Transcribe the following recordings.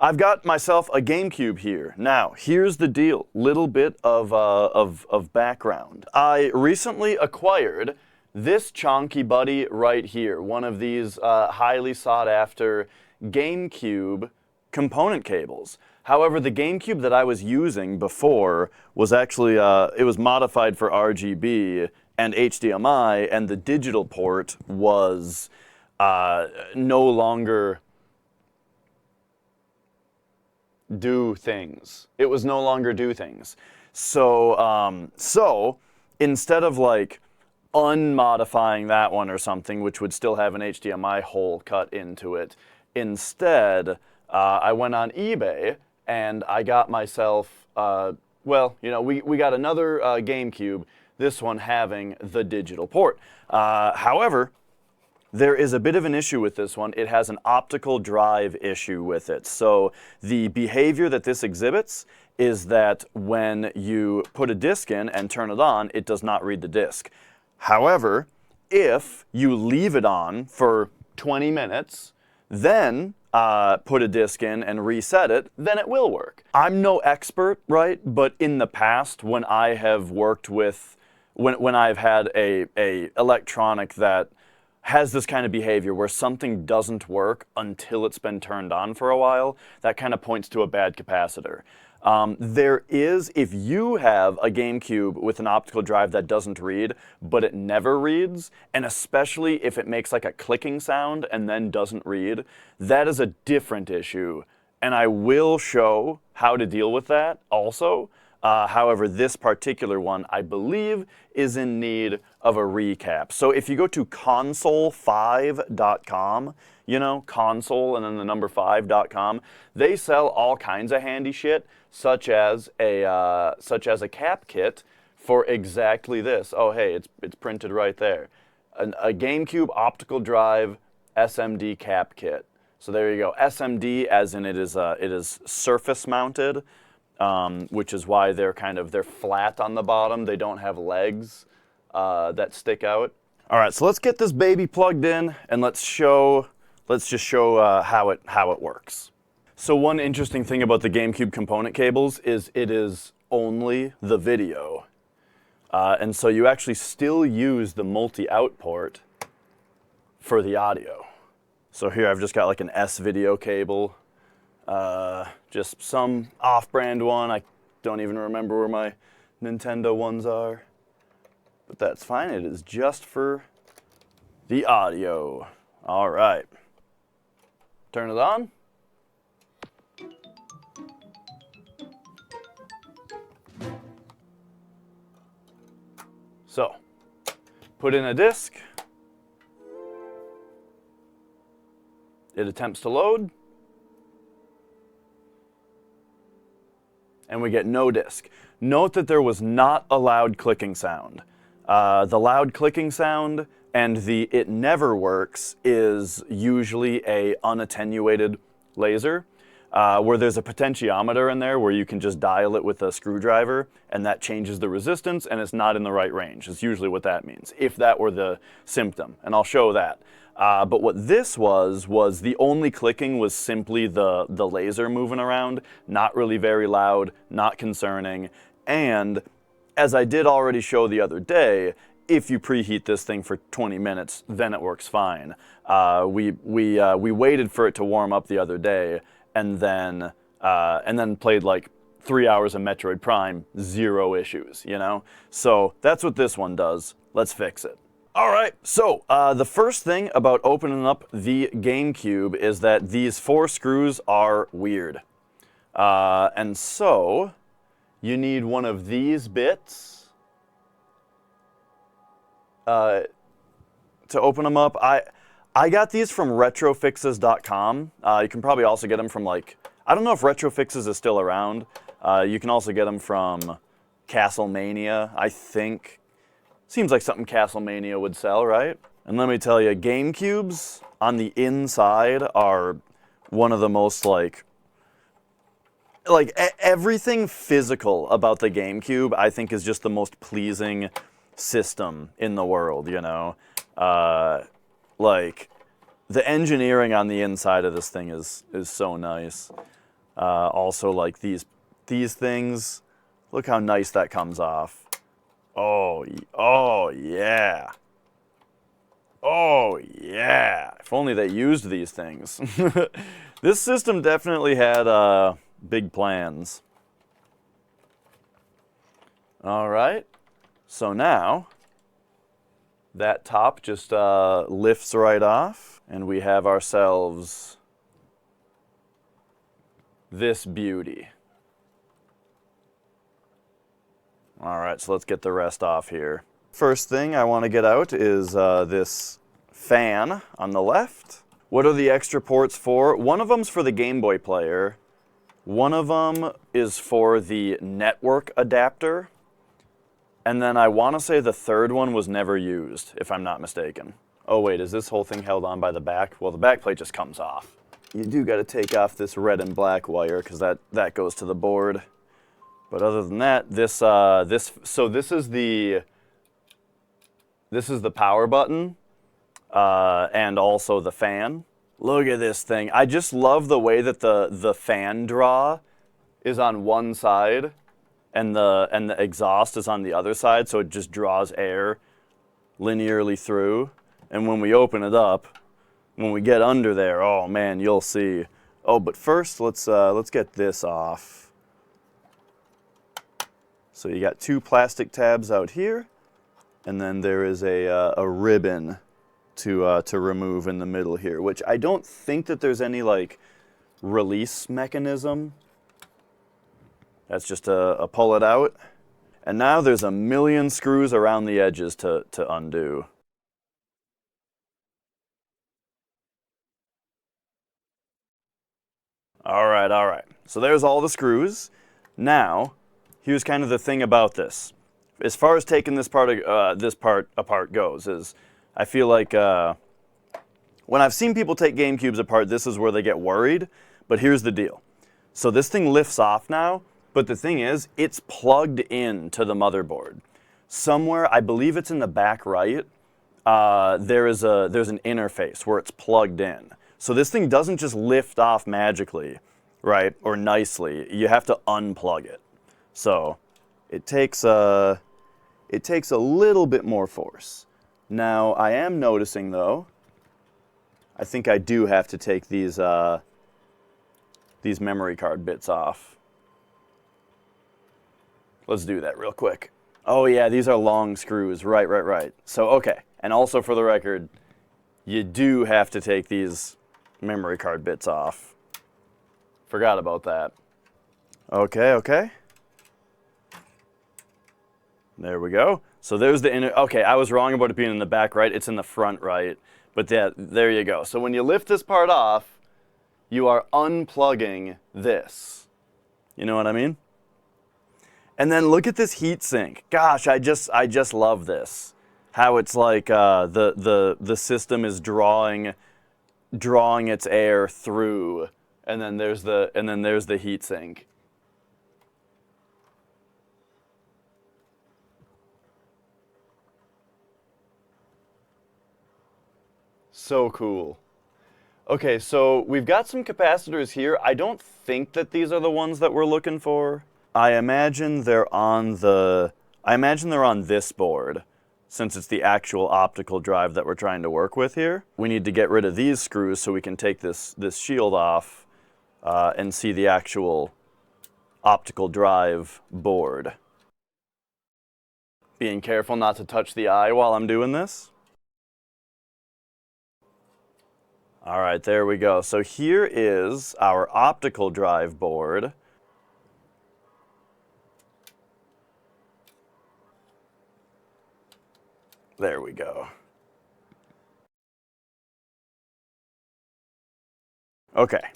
I've got myself a GameCube here. Now, here's the deal. Little bit of background. I recently acquired this chonky buddy right here, one of these highly sought after GameCube component cables. However, the GameCube that I was using before was actually, it was modified for RGB and HDMI, and the digital port was no longer do things. It was no longer do things. So, so instead of like unmodifying that one or something, which would still have an HDMI hole cut into it, instead, I went on eBay and I got myself, well, you know, we got another GameCube, this one having the digital port. However, there is a bit of an issue with this one. It has an optical drive issue with it. So the behavior that this exhibits is that when you put a disc in and turn it on, it does not read the disc. However, if you leave it on for 20 minutes, then put a disc in and reset it, then it will work. I'm no expert, right? But in the past, when I have worked with, when I've had a electronic that has this kind of behavior where something doesn't work until it's been turned on for a while, that kind of points to a bad capacitor. There is, if you have a GameCube with an optical drive that doesn't read, but it never reads, and especially if it makes like a clicking sound and then doesn't read, that is a different issue. And I will show how to deal with that also. However, this particular one, I believe, is in need of a recap. So if you go to console5.com, you know, console and then the number 5.com, they sell all kinds of handy shit, such as a cap kit for exactly this. Oh, hey, it's printed right there. A GameCube optical drive SMD cap kit. So there you go. SMD, as in it is surface mounted. Which is why they're flat on the bottom. They don't have legs that stick out. All right, so let's get this baby plugged in and let's just show how it works. So one interesting thing about the GameCube component cables is it is only the video, and so you actually still use the multi-out port for the audio. So here I've just got like an S-video cable. Just some off-brand one. I don't even remember where my Nintendo ones are. But that's fine. It is just for the audio. All right. Turn it on. So, put in a disc. It attempts to load. And we get no disc. Note that there was not a loud clicking sound. The loud clicking sound and the it never works is usually a unattenuated laser, where there's a potentiometer in there where you can just dial it with a screwdriver, and that changes the resistance, and it's not in the right range. It's usually what that means, if that were the symptom, and I'll show that. But what this was the only clicking was simply the laser moving around, not really very loud, not concerning, and as I did already show the other day, if you preheat this thing for 20 minutes, then it works fine. We waited for it to warm up the other day, and then played like 3 hours of Metroid Prime, 0 issues, you know? So that's what this one does. Let's fix it. All right, so the first thing about opening up the GameCube is that these 4 screws are weird. And so you need one of these bits to open them up. I got these from retrofixes.com. You can probably also get them from I don't know if Retrofixes is still around. You can also get them from Castlemania, I think. Seems like something Castlemania would sell, right? And let me tell you, GameCube's on the inside are one of the most everything physical about the GameCube, I think, is just the most pleasing system in the world, you know? The engineering on the inside of this thing is so nice. Also, like these things. Look how nice that comes off. Oh yeah. Oh yeah. If only they used these things. This system definitely had big plans. All right. So now that top just lifts right off, and we have ourselves this beauty. All right, so let's get the rest off here. First thing I want to get out is this fan on the left. What are the extra ports for? One of them's for the Game Boy player. One of them is for the network adapter. And then I want to say the third one was never used, if I'm not mistaken. Oh wait, is this whole thing held on by the back? Well, the back plate just comes off. You do got to take off this red and black wire because that goes to the board. But other than that, this is the power button and also the fan. Look at this thing. I just love the way that the fan draw is on one side and the exhaust is on the other side, so it just draws air linearly through. And when we open it up, when we get under there, oh man, you'll see. Oh, but first let's get this off. So you got two plastic tabs out here, and then there is a ribbon to remove in the middle here, which I don't think that there's any like release mechanism. That's just a pull it out. And now there's a million screws around the edges to undo. All right. So there's all the screws. Now, here's kind of the thing about this. As far as taking this part apart goes, is I feel like when I've seen people take GameCubes apart, this is where they get worried. But here's the deal. So this thing lifts off now, but the thing is, it's plugged in to the motherboard. Somewhere, I believe it's in the back right, there's an interface where it's plugged in. So this thing doesn't just lift off magically, right, or nicely. You have to unplug it. So it takes a little bit more force. Now I am noticing though, I think I do have to take these memory card bits off. Let's do that real quick. Oh yeah, these are long screws. Right. So okay, and also for the record, you do have to take these memory card bits off. Forgot about that. Okay. There we go. So there's the inner, okay, I was wrong about it being in the back right, it's in the front right. But there you go. So when you lift this part off, you are unplugging this. You know what I mean? And then look at this heatsink. Gosh, I just love this. How it's like the system is drawing its air through, and then there's the heatsink. So cool. Okay, so we've got some capacitors here. I don't think that these are the ones that we're looking for. I imagine they're on this board, since it's the actual optical drive that we're trying to work with here. We need to get rid of these screws so we can take this shield off and see the actual optical drive board. Being careful not to touch the eye while I'm doing this. All right, there we go. So here is our optical drive board. There we go. Okay.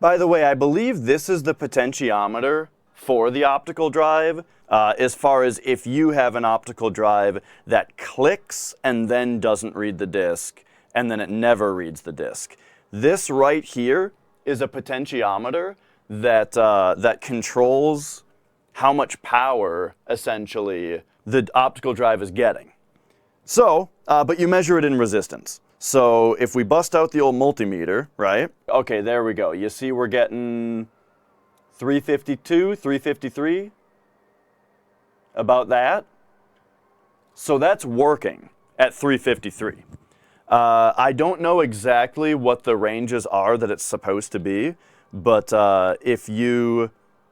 By the way, I believe this is the potentiometer for the optical drive, as far as if you have an optical drive that clicks and then doesn't read the disk, and then it never reads the disk. This right here is a potentiometer that controls how much power, essentially, the optical drive is getting. So, but you measure it in resistance. So if we bust out the old multimeter, right? Okay, there we go. You see we're getting 352, 353, about that. So that's working at 353. I don't know exactly what the ranges are that it's supposed to be, but if you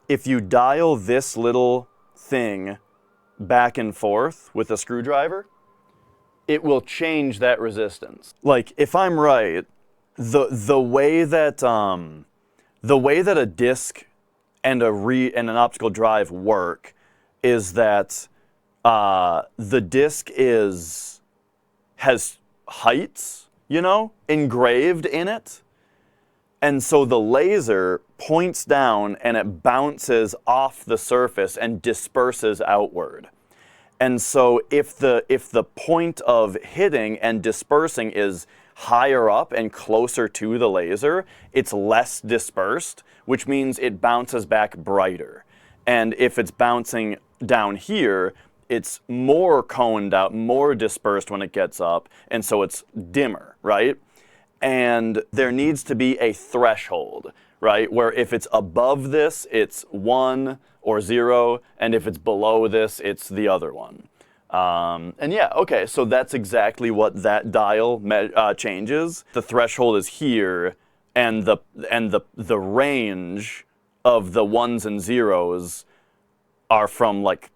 dial this little thing back and forth with a screwdriver, it will change that resistance. Like, if I'm right, the way that a disc and an optical drive work is that the disc has heights, you know, engraved in it. And so the laser points down and it bounces off the surface and disperses outward. And so if the point of hitting and dispersing is higher up and closer to the laser, it's less dispersed, which means it bounces back brighter. And if it's bouncing down here, it's more coned out, more dispersed when it gets up, and so it's dimmer, right? And there needs to be a threshold, right? Where if it's above this, it's 1 or 0, and if it's below this, it's the other one. And yeah, okay, so that's exactly what that dial changes. The threshold is here, and the range of the 1s and 0s are from like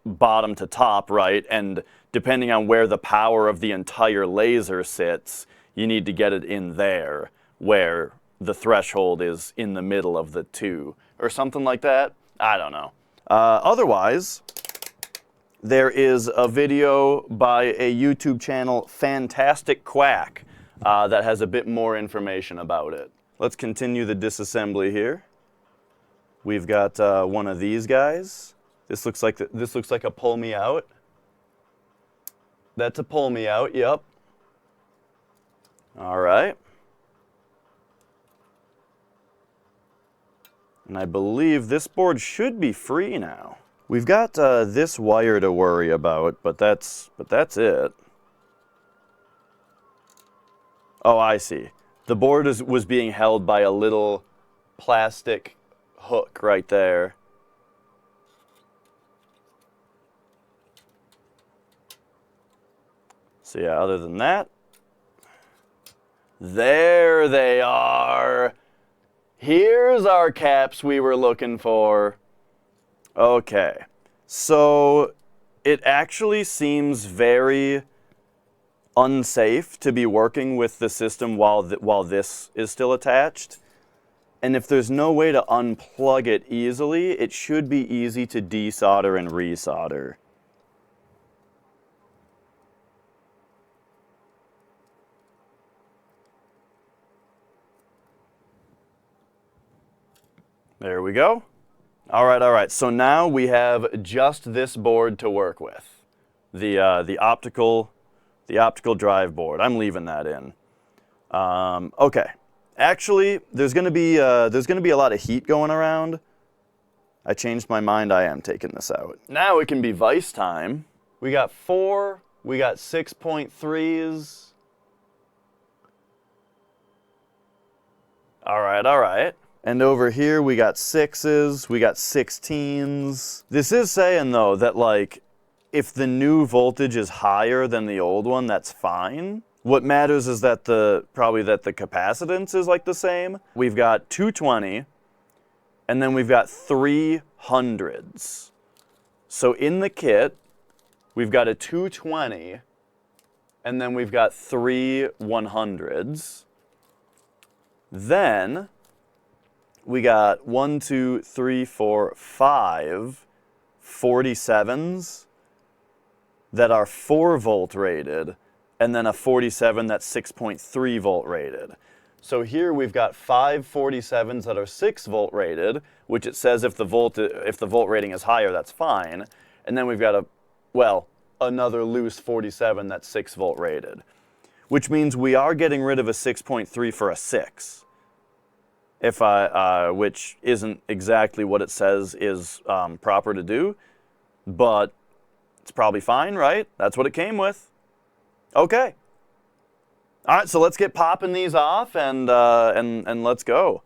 bottom to top, right? And depending on where the power of the entire laser sits, you need to get it in there, where the threshold is in the middle of the two, or something like that. I don't know. Otherwise, there is a video by a YouTube channel, Fantastic Quack, that has a bit more information about it. Let's continue the disassembly here. We've got one of these guys. This looks like a pull me out. That's a pull me out. Yep. All right. And I believe this board should be free now. We've got this wire to worry about, but that's it. Oh, I see. The board was being held by a little plastic hook right there. So yeah, other than that, there they are. Here's our caps we were looking for. Okay, so it actually seems very unsafe to be working with the system while this is still attached. And if there's no way to unplug it easily, it should be easy to desolder and resolder. There we go. All right. So now we have just this board to work with, the optical drive board. I'm leaving that in. Okay. Actually, there's going to be a lot of heat going around. I changed my mind. I am taking this out. Now it can be vice time. We got 4. We got 6.3s. All right. And over here, we got 6s, we got 16s. This is saying, though, that, like, if the new voltage is higher than the old one, that's fine. What matters is that probably the capacitance is, like, the same. We've got 220, and then we've got 300s. So in the kit, we've got a 220, and then we've got 3 100s. Then we got 5 47s that are 4 volt rated, and then a 47 that's 6.3 volt rated. So here we've got 5 47s that are 6 volt rated, which it says if the volt rating is higher, that's fine. And then we've got another loose 47 that's 6 volt rated, which means we are getting rid of a 6.3 for a 6. Which isn't exactly what it says is proper to do, but it's probably fine, right? That's what it came with. Okay. All right, so let's get popping these off and let's go.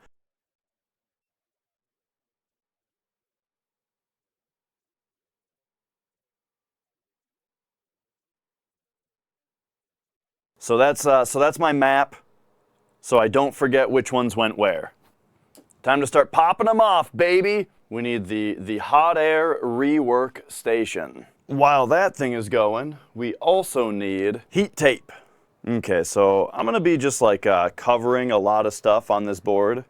So that's my map, so I don't forget which ones went where. Time to start popping them off, baby. We need the hot air rework station. While that thing is going, we also need heat tape. Okay, so I'm gonna be just like covering a lot of stuff on this board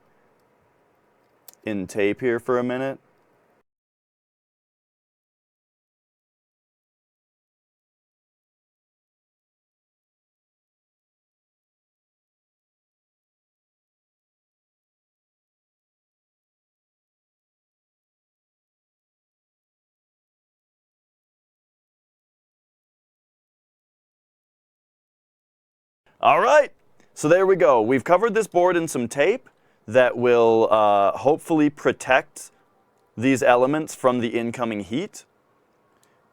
in tape here for a minute. All right, so there we go. We've covered this board in some tape that will hopefully protect these elements from the incoming heat.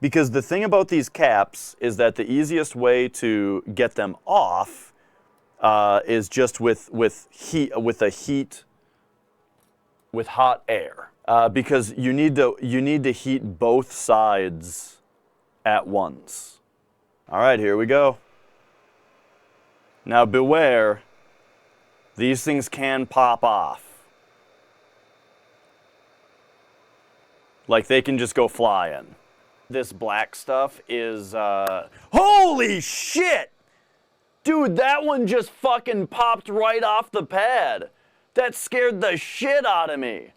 Because the thing about these caps is that the easiest way to get them off is just with hot air. Because you need to heat both sides at once. All right, here we go. Now beware, these things can pop off. Like they can just go flying. This black stuff is, holy shit! Dude, that one just fucking popped right off the pad. That scared the shit out of me.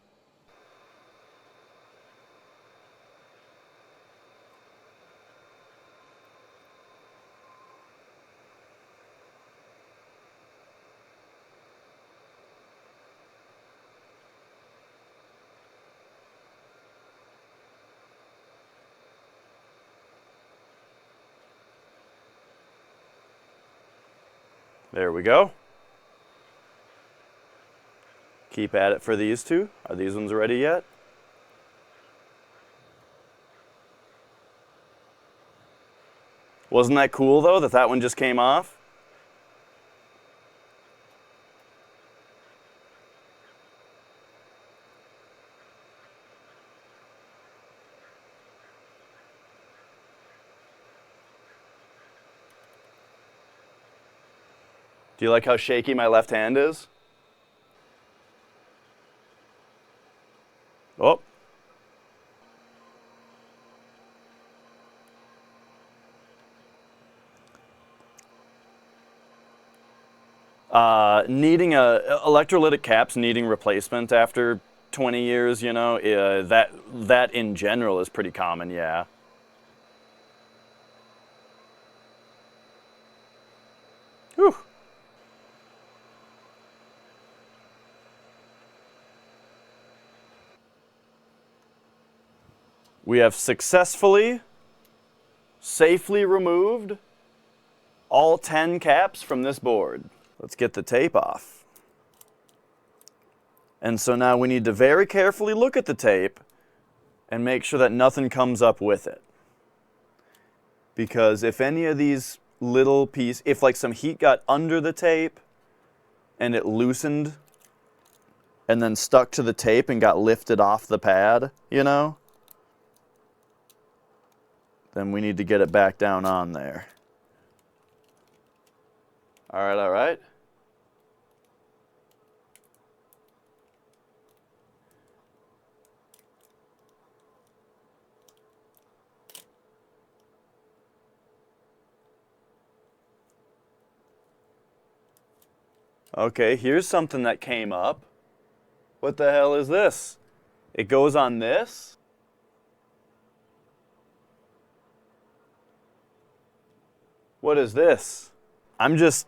There we go. Keep at it for these two. Are these ones ready yet? Wasn't that cool though that one just came off? Do you like how shaky my left hand is? Oh. Needing electrolytic caps needing replacement after 20 years, you know, that in general is pretty common, yeah. Whew. We have successfully, safely removed all 10 caps from this board. Let's get the tape off. And so now we need to very carefully look at the tape and make sure that nothing comes up with it. Because if any of these little pieces, if like some heat got under the tape and it loosened and then stuck to the tape and got lifted off the pad, you know, then we need to get it back down on there. All right, all right. Okay, here's something that came up. What the hell is this? It goes on this? What is this? I'm just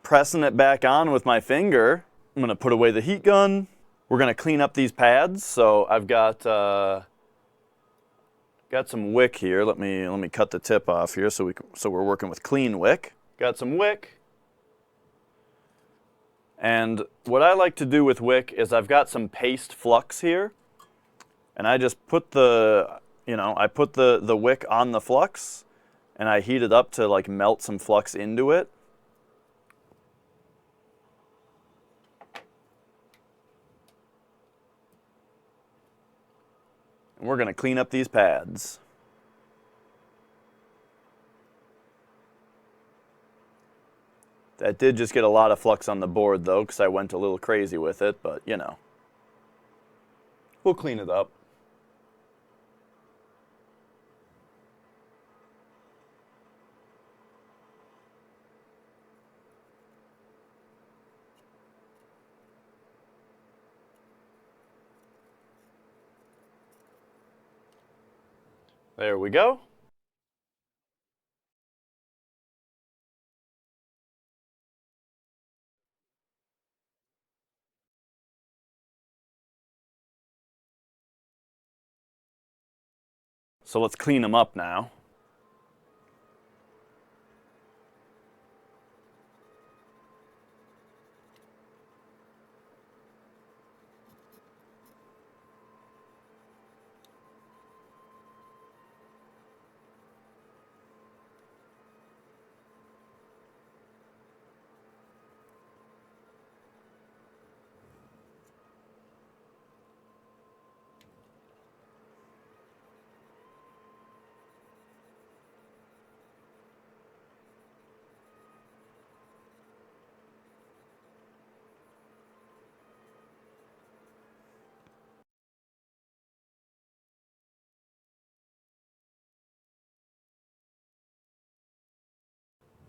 pressing it back on with my finger. I'm gonna put away the heat gun. We're gonna clean up these pads. So I've got some wick here. Let me cut the tip off here so we're working with clean wick. Got some wick. And what I like to do with wick is I've got some paste flux here, and I just put the wick on the flux, and I heat it up to like melt some flux into it. And we're going to clean up these pads. That did just get a lot of flux on the board, though, because I went a little crazy with it, but, you know. We'll clean it up. There we go. So let's clean them up now.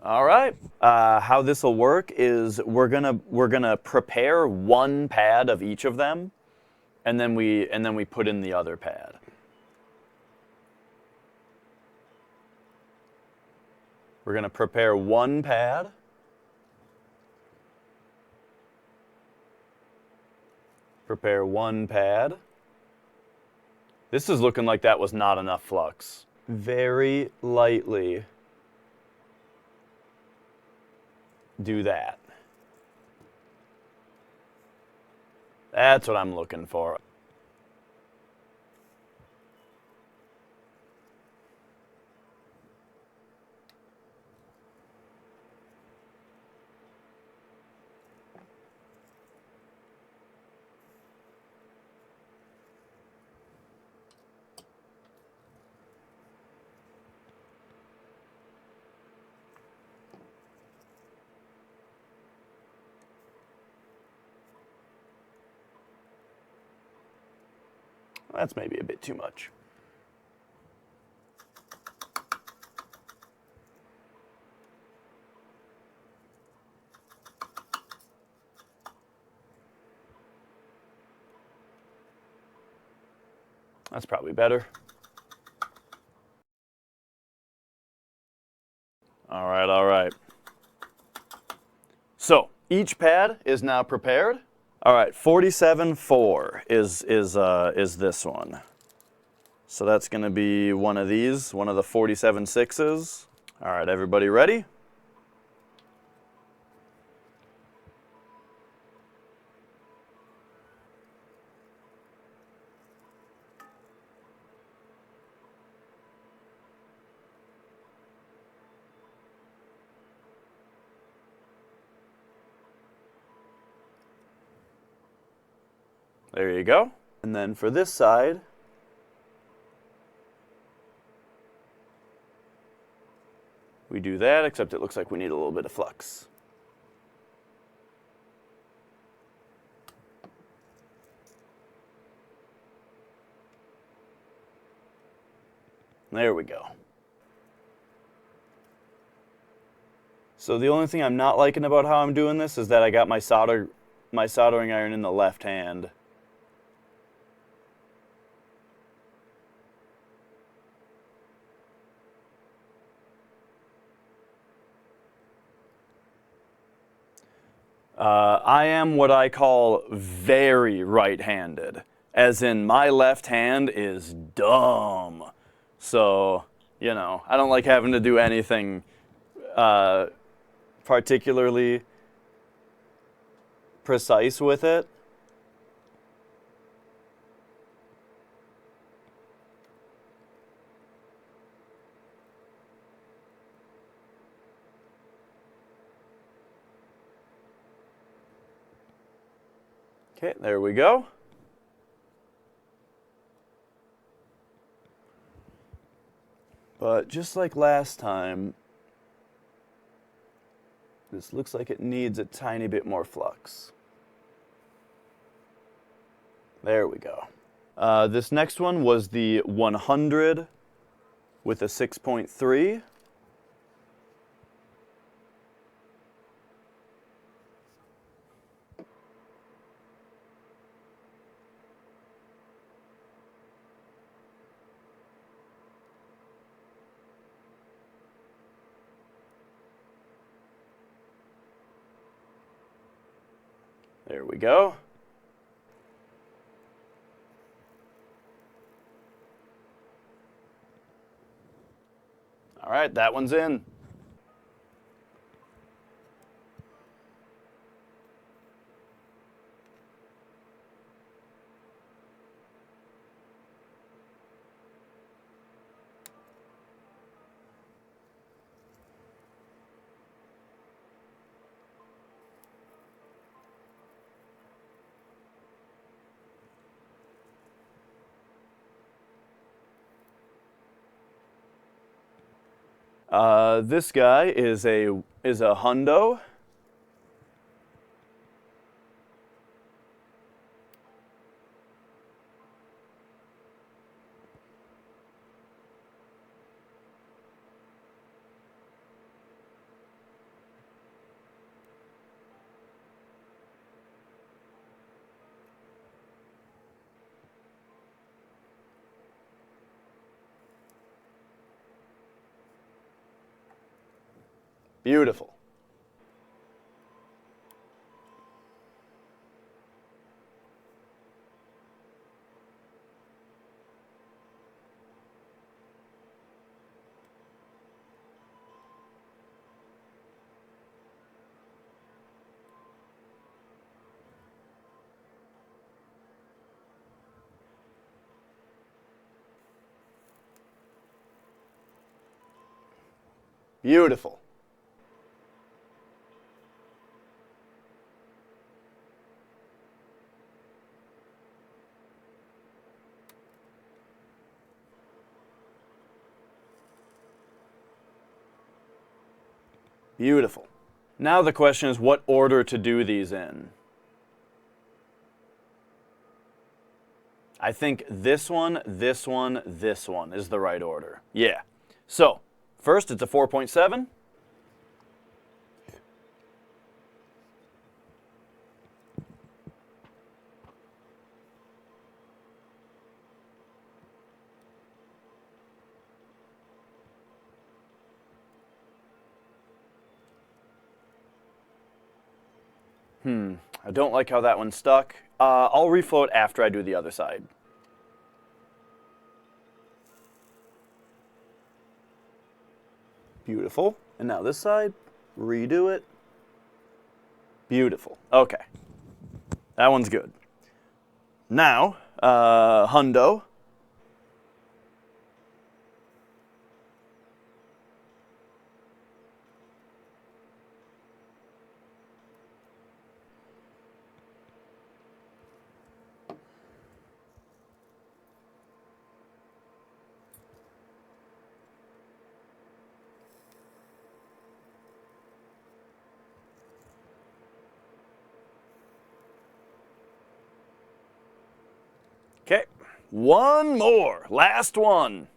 All right. How this will work is we're gonna prepare one pad of each of them, and then we put in the other pad. We're gonna prepare one pad. Prepare one pad. This is looking like that was not enough flux. Very lightly do that. That's what I'm looking for. That's maybe a bit too much. That's probably better. All right, all right. So each pad is now prepared. All right, 47.4 is this one. So that's going to be one of these, one of the 47.6s. All right, everybody ready? There you go. And then for this side, we do that, except it looks like we need a little bit of flux. There we go. So the only thing I'm not liking about how I'm doing this is that I got my soldering iron in the left hand. I am what I call very right-handed, as in my left hand is dumb. So, you know, I don't like having to do anything particularly precise with it. Okay, there we go. But just like last time, this looks like it needs a tiny bit more flux. There we go. This next one was the 100 with a 6.3. There we go. All right, that one's in. This guy is a hundo. Beautiful. Beautiful. Beautiful. Now the question is what order to do these in. I think this one, this one, this one is the right order. Yeah. So, first it's a 4.7. I don't like how that one stuck. I'll refloat after I do the other side. Beautiful. And now this side, redo it. Beautiful. Okay. That one's good. Now, hundo. Okay, one more, last one.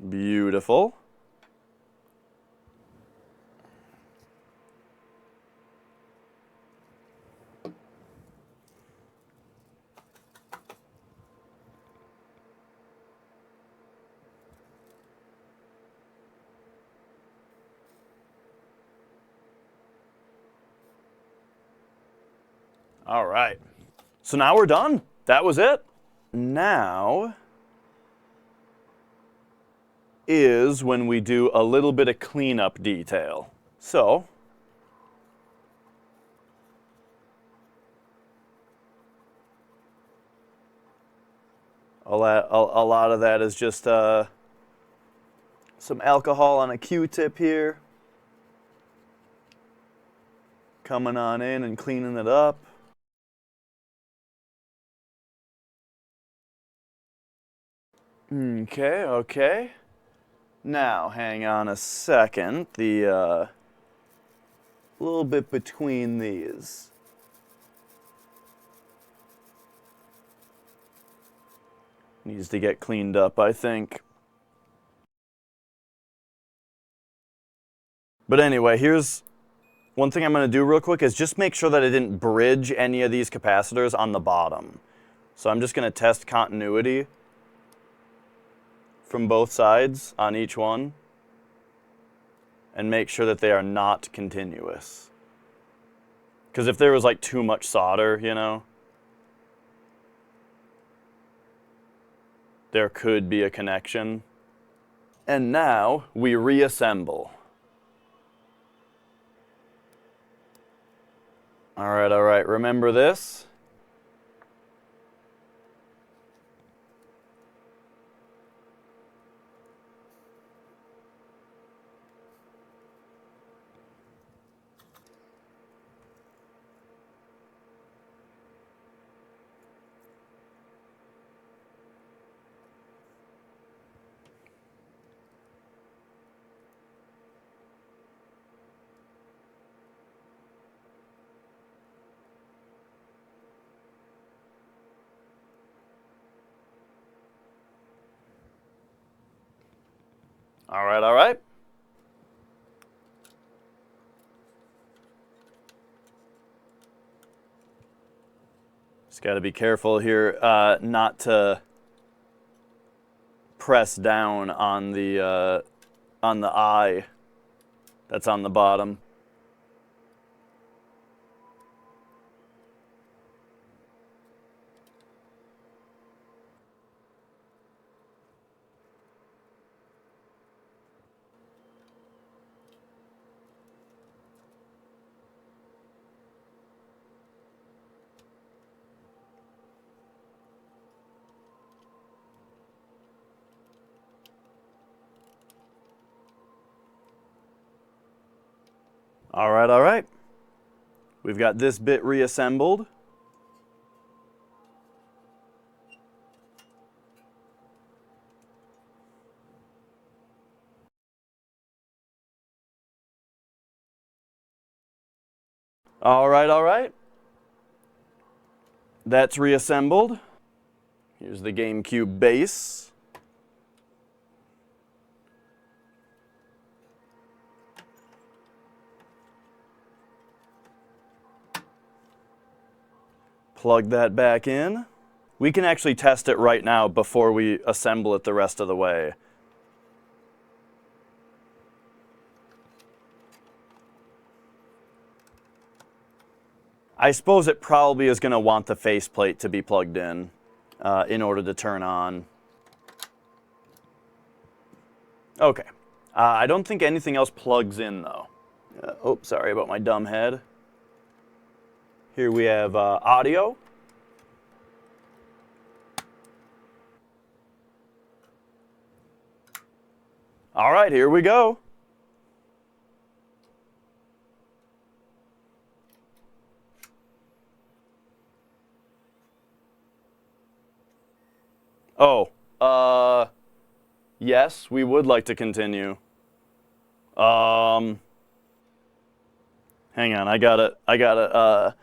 Beautiful. All right. So now we're done. That was it. Now is when we do a little bit of cleanup detail. So a lot of that is just some alcohol on a Q-tip here. coming on in and cleaning it up. Okay. Now, hang on a second. The little bit between these. Needs to get cleaned up, I think. But anyway, here's one thing I'm going to do real quick is just make sure that I didn't bridge any of these capacitors on the bottom. So I'm just going to test continuity from both sides on each one and make sure that they are not continuous. Because if there was like too much solder, you know, there could be a connection. And now we reassemble. All right, remember this? All right. Just got to be careful here not to press down on the eye that's on the bottom. All right. We've got this bit reassembled. All right. That's reassembled. Here's the GameCube base. Plug that back in. We can actually test it right now before we assemble it the rest of the way. I suppose it probably is going to want the faceplate to be plugged in order to turn on. Okay. I don't think anything else plugs in, though. Sorry about my dumb head. Here we have audio. All right, here we go. Yes, we would like to continue. Hang on, I gotta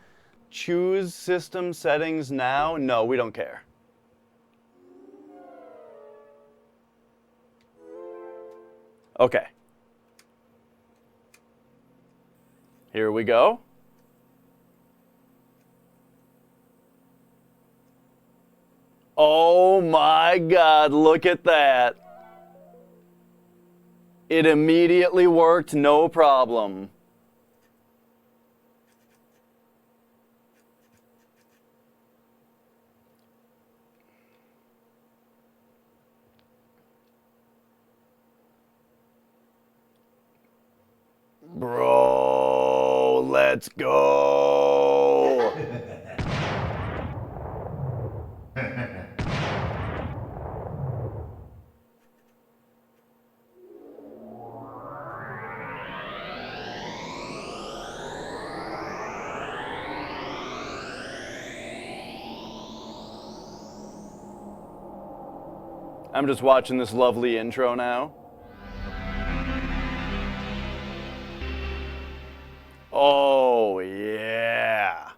choose system settings now. No, we don't care. Okay. Here we go. Oh my God, look at that. It immediately worked, no problem. Bro, let's go. I'm just watching this lovely intro now. Oh, yeah.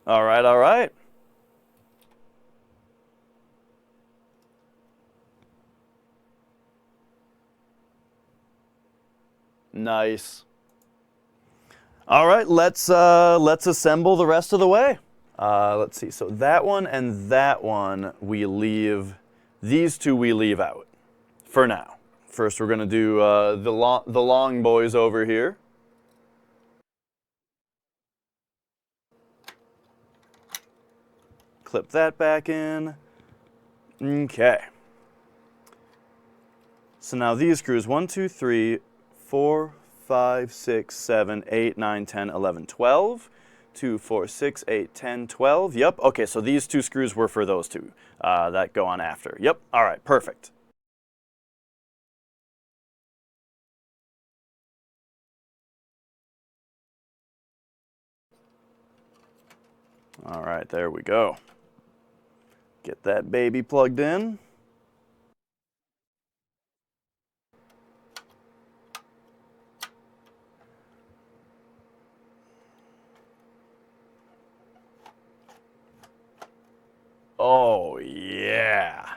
All right, all right. Nice. All right, let's assemble the rest of the way. Let's see. So that one and that one we leave. These two we leave out for now. First, we're gonna do the long boys over here. Clip that back in. Okay. So now these screws, 1, 2, 3, 4, 5, 6, 7, 8, 9, 10, 11, 12. 2, 4, 6, 8, 10, 12. Yep. Okay, so these two screws were for those two that go on after. Yep. All right, perfect. All right, there we go. Get that baby plugged in. Oh, yeah.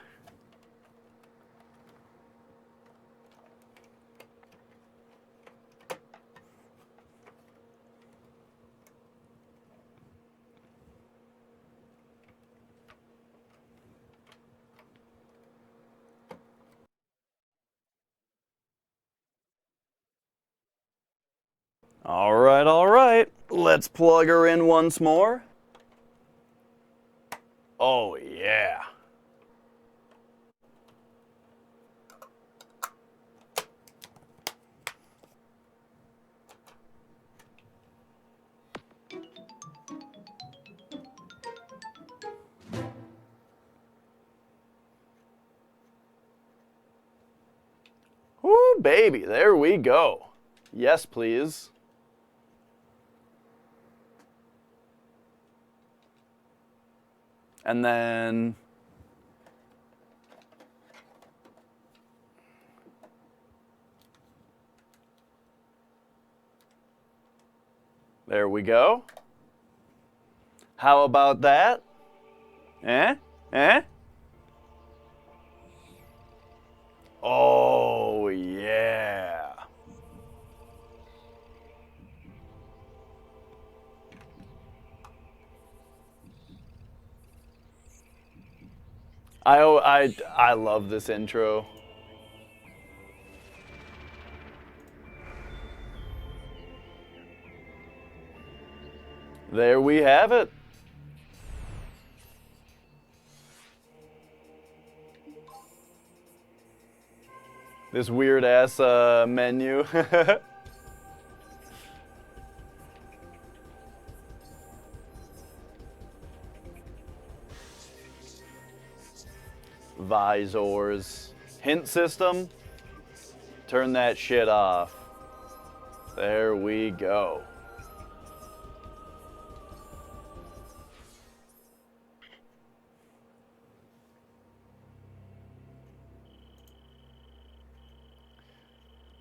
All right, all right. Let's plug her in once more. Oh, yeah. Ooh, baby, there we go. Yes, please. And then there we go. How about that? Eh? Eh? Oh, yeah. I love this intro. There we have it. This weird ass menu. Visors. Hint system. Turn that shit off. There we go.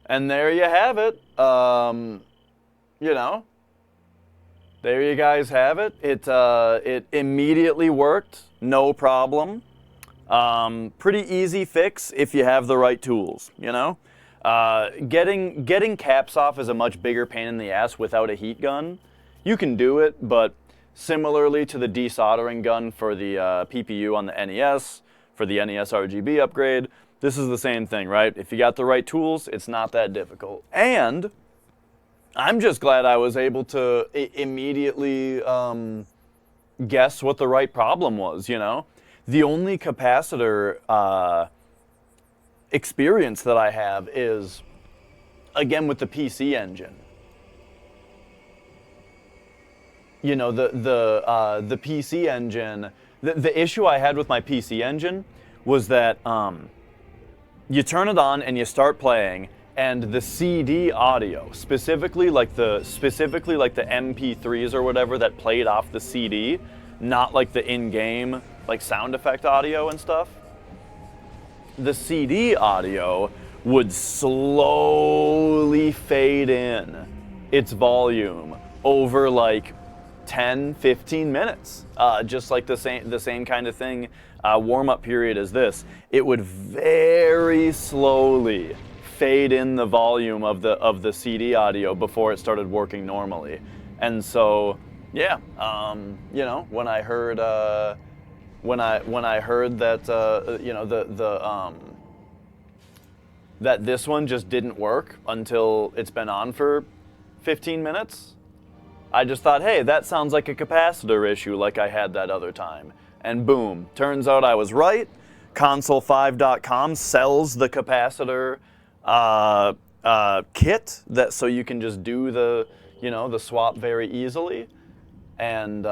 And there you have it. You know, there you guys have it. It immediately worked, no problem. Pretty easy fix if you have the right tools, you know? Getting caps off is a much bigger pain in the ass without a heat gun. You can do it, but similarly to the desoldering gun for the PPU on the NES, for the NES RGB upgrade, this is the same thing, right? If you got the right tools, it's not that difficult. And I'm just glad I was able to immediately guess what the right problem was, you know? The only capacitor experience that I have is, again, with the PC engine. You know, the PC engine, the issue I had with my PC engine was that you turn it on and you start playing, and the CD audio, specifically like the MP3s or whatever that played off the CD, not like the in-game like sound effect audio and stuff, the CD audio would slowly fade in its volume over like 10, 15 minutes, just like the same kind of thing, warm-up period as this. It would very slowly fade in the volume of the CD audio before it started working normally. And so, yeah, you know, when I heard that you know, that this one just didn't work until it's been on for 15 minutes, I just thought, hey, that sounds like a capacitor issue like I had that other time. And boom, turns out I was right. Console5.com sells the capacitor kit so you can just do the, you know, the swap very easily. And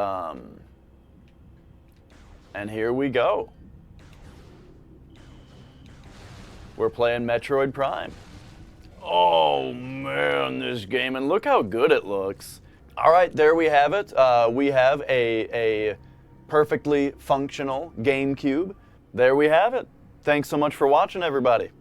here we go. We're playing Metroid Prime. Oh man, this game, and look how good it looks. All right, there we have it. We have a perfectly functional GameCube. There we have it. Thanks so much for watching, everybody.